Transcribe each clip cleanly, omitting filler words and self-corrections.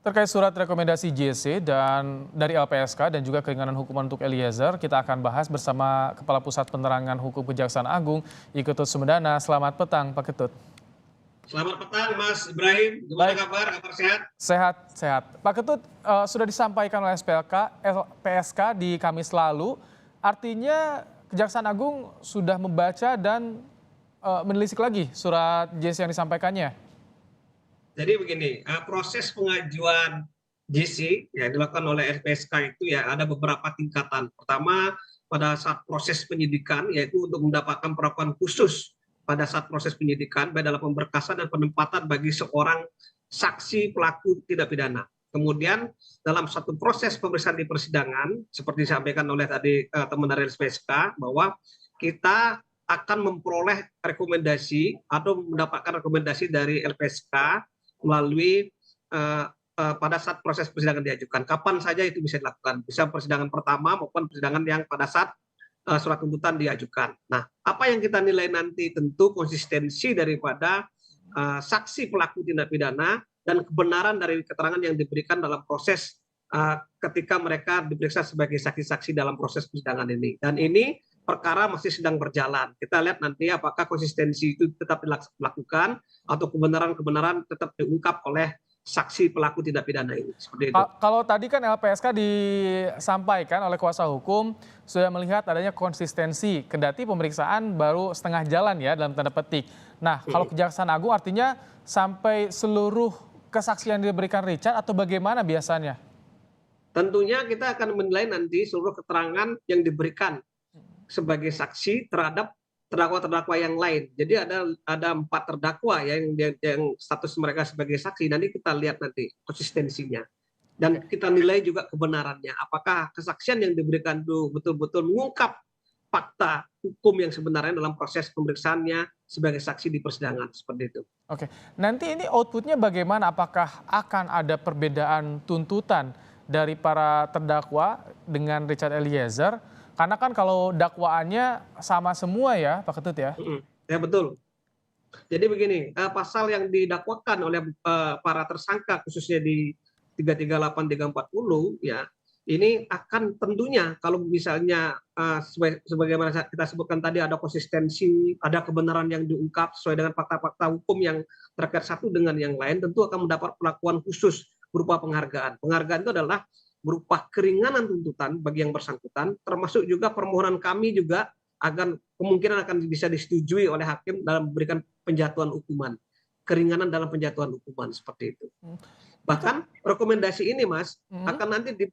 Terkait surat rekomendasi JC dan dari LPSK dan juga keringanan hukuman untuk Eliezer, kita akan bahas bersama Kepala Pusat Penerangan Hukum Kejaksaan Agung, Iketut Sumedana. Selamat petang, Pak Ketut. Selamat petang, Mas Ibrahim. Gimana Baik, kabar? Kabar sehat? sehat, sehat. Pak Ketut, sudah disampaikan oleh LPSK di Kamis lalu, artinya Kejaksaan Agung sudah membaca dan menelisik lagi surat JC yang disampaikannya. Jadi begini, proses pengajuan JC yang dilakukan oleh LPSK itu ya ada beberapa tingkatan. Pertama, pada saat proses penyidikan, yaitu untuk mendapatkan perlakuan khusus pada saat proses penyidikan, baik dalam pemberkasan dan penempatan bagi seorang saksi pelaku tindak pidana. Kemudian dalam satu proses pemeriksaan di persidangan, seperti disampaikan oleh tadi teman dari LPSK, bahwa kita akan memperoleh rekomendasi atau mendapatkan rekomendasi dari LPSK melalui pada saat proses persidangan diajukan. Kapan saja itu bisa dilakukan, bisa persidangan pertama maupun persidangan yang pada saat surat tuntutan diajukan. Nah, apa yang kita nilai nanti tentu konsistensi daripada saksi pelaku tindak pidana dan kebenaran dari keterangan yang diberikan dalam proses ketika mereka diperiksa sebagai saksi-saksi dalam proses persidangan ini. Dan ini perkara masih sedang berjalan. Kita lihat nanti apakah konsistensi itu tetap dilakukan atau kebenaran-kebenaran tetap diungkap oleh saksi pelaku tindak pidana ini. Seperti itu. Kalau tadi kan LPSK disampaikan oleh kuasa hukum sudah melihat adanya konsistensi, kendati pemeriksaan baru setengah jalan ya dalam tanda petik. Nah, kalau Kejaksaan Agung artinya sampai seluruh kesaksian diberikan Richard atau bagaimana biasanya? Tentunya kita akan menilai nanti seluruh keterangan yang diberikan sebagai saksi terhadap terdakwa-terdakwa yang lain. Jadi ada 4 terdakwa ya yang status mereka sebagai saksi. Nanti kita lihat nanti konsistensinya. Dan kita nilai juga kebenarannya. Apakah kesaksian yang diberikan itu betul-betul mengungkap fakta hukum yang sebenarnya dalam proses pemeriksaannya sebagai saksi di persidangan. Seperti itu. Oke, nanti ini outputnya bagaimana? Apakah akan ada perbedaan tuntutan dari para terdakwa dengan Richard Eliezer? Karena kan kalau dakwaannya sama semua ya, Pak Ketut ya? Ya betul. Jadi begini, pasal yang didakwakan oleh para tersangka khususnya di 338, 340 ya, ini akan tentunya kalau misalnya sebagaimana kita sebutkan tadi ada konsistensi, ada kebenaran yang diungkap sesuai dengan fakta-fakta hukum yang terkait satu dengan yang lain, tentu akan mendapat perlakuan khusus berupa penghargaan. Penghargaan itu adalah berupa keringanan tuntutan bagi yang bersangkutan, termasuk juga permohonan kami juga akan kemungkinan akan bisa disetujui oleh hakim dalam memberikan penjatuhan hukuman, keringanan dalam penjatuhan hukuman seperti itu. Bahkan rekomendasi ini, Mas, akan nanti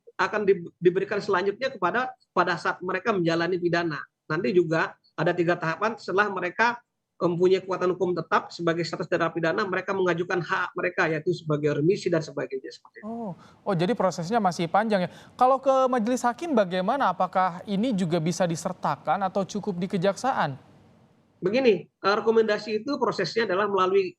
diberikan selanjutnya kepada pada saat mereka menjalani pidana. Nanti juga ada 3 tahapan setelah mereka mempunyai kekuatan hukum tetap sebagai status narapidana, mereka mengajukan hak mereka yaitu sebagai remisi dan sebagainya seperti itu. Oh, jadi prosesnya masih panjang ya. Kalau ke majelis hakim bagaimana? Apakah ini juga bisa disertakan atau cukup di kejaksaan? Begini, rekomendasi itu prosesnya adalah melalui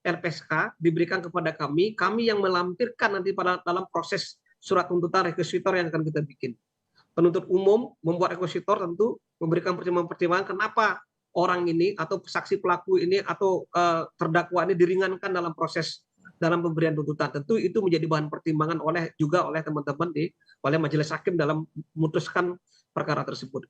LPSK diberikan kepada kami yang melampirkan nanti dalam proses surat tuntutan rekusitor yang akan kita bikin. Penuntut umum membuat rekusitor tentu memberikan pertimbangan-pertimbangan kenapa orang ini atau saksi pelaku ini atau terdakwa ini diringankan dalam proses dalam pemberian tuntutan. Tentu itu menjadi bahan pertimbangan juga oleh teman-teman oleh majelis hakim dalam memutuskan perkara tersebut.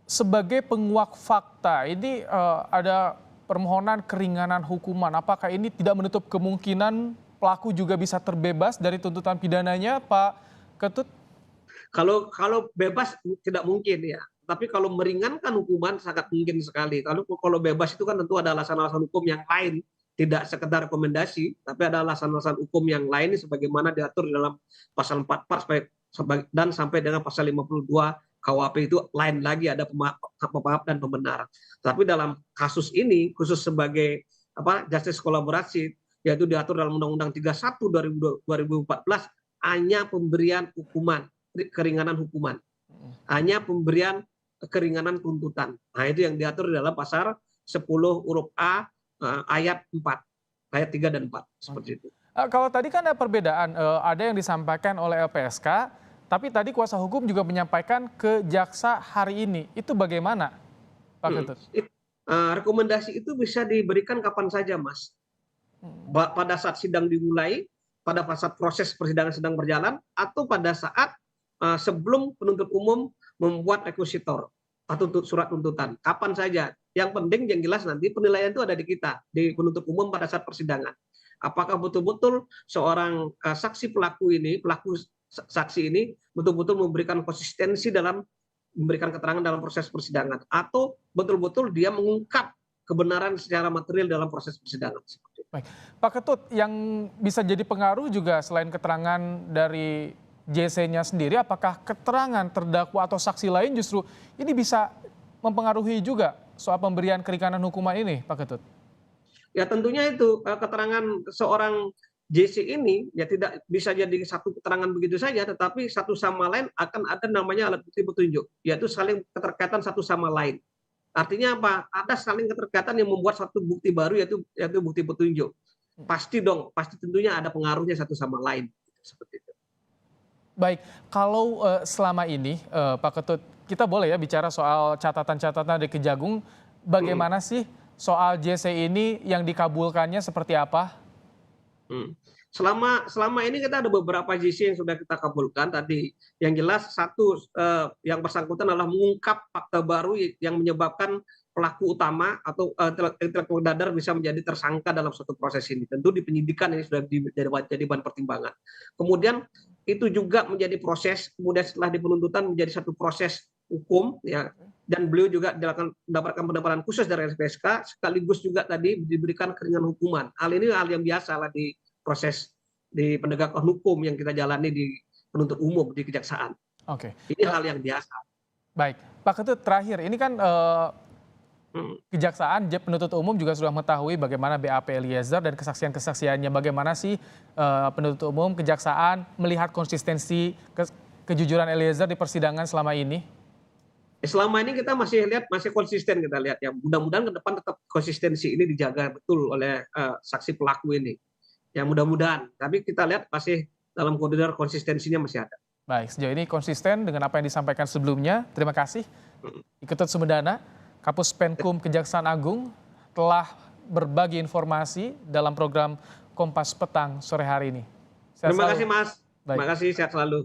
Sebagai penguak fakta, ini ada permohonan keringanan hukuman. Apakah ini tidak menutup kemungkinan pelaku juga bisa terbebas dari tuntutan pidananya, Pak Ketut? Kalau bebas tidak mungkin ya. Tapi kalau meringankan hukuman sangat mungkin sekali. Kalau bebas itu kan tentu ada alasan-alasan hukum yang lain, tidak sekedar rekomendasi, tapi ada alasan-alasan hukum yang lain sebagaimana diatur dalam pasal 44 dan sampai dengan pasal 52 KUHP itu lain lagi, ada pemaaf dan pembenaran. Tapi dalam kasus ini khusus sebagai justice kolaborasi yaitu diatur dalam Undang-Undang 31 2014 hanya pemberian hukuman, keringanan hukuman. Hanya pemberian keringanan tuntutan. Nah, itu yang diatur dalam pasal 10 huruf A ayat 4, ayat 3 dan 4 seperti itu. Kalau tadi kan ada perbedaan, ada yang disampaikan oleh LPSK, tapi tadi kuasa hukum juga menyampaikan ke jaksa hari ini. Itu bagaimana, Pak Ketut? Rekomendasi itu bisa diberikan kapan saja, Mas. Pada saat sidang dimulai, pada saat proses persidangan sedang berjalan atau pada saat sebelum penuntut umum membuat rekusitor atau surat tuntutan. Kapan saja. Yang penting yang jelas nanti penilaian itu ada di kita, di penuntut umum pada saat persidangan. Apakah betul-betul seorang saksi pelaku saksi ini betul-betul memberikan konsistensi dalam memberikan keterangan dalam proses persidangan, atau betul-betul dia mengungkap kebenaran secara material dalam proses persidangan. Baik. Pak Ketut, yang bisa jadi pengaruh juga selain keterangan dari JC-nya sendiri, apakah keterangan terdakwa atau saksi lain justru ini bisa mempengaruhi juga soal pemberian keringanan hukuman ini, Pak Ketut? Ya tentunya itu keterangan seorang JC ini ya tidak bisa jadi satu keterangan begitu saja, tetapi satu sama lain akan ada namanya alat bukti petunjuk, yaitu saling keterkaitan satu sama lain. Artinya apa? Ada saling keterkaitan yang membuat satu bukti baru, yaitu bukti petunjuk. Pasti dong, pasti tentunya ada pengaruhnya satu sama lain. Seperti itu. Baik, kalau selama ini Pak Ketut, kita boleh ya bicara soal catatan-catatan dari Kejagung, bagaimana sih soal JC ini yang dikabulkannya seperti apa? Selama ini kita ada beberapa JC yang sudah kita kabulkan tadi. Yang jelas satu yang bersangkutan adalah mengungkap fakta baru yang menyebabkan pelaku utama atau intelektual dadar bisa menjadi tersangka dalam suatu proses ini. Tentu di penyidikan ini sudah jadi bahan pertimbangan. Kemudian itu juga menjadi proses, kemudian setelah di penuntutan menjadi satu proses hukum ya, dan beliau juga mendapatkan pendampingan khusus dari LPSK, sekaligus juga tadi diberikan keringanan hukuman. Hal ini hal yang biasa lah di proses di penegakan hukum yang kita jalani di penuntut umum di kejaksaan. Oke. Ini hal yang biasa. Baik, Pak Ketut, terakhir ini kan Kejaksaan penuntut umum juga sudah mengetahui bagaimana BAP Eliezer dan kesaksian-kesaksiannya. Bagaimana sih penuntut umum, kejaksaan melihat konsistensi kejujuran Eliezer di persidangan selama ini? Selama ini kita masih lihat masih konsisten, kita lihat ya. Mudah-mudahan ke depan tetap konsistensi ini dijaga betul oleh saksi pelaku ini. Ya mudah-mudahan. Tapi kita lihat masih dalam koridor konsistensinya masih ada. Baik, sejauh ini konsisten dengan apa yang disampaikan sebelumnya. Terima kasih. Ketut Sumedana, Kapus Penkum Kejaksaan Agung, telah berbagi informasi dalam program Kompas Petang sore hari ini. Terima kasih Mas. Terima kasih, sehat selalu.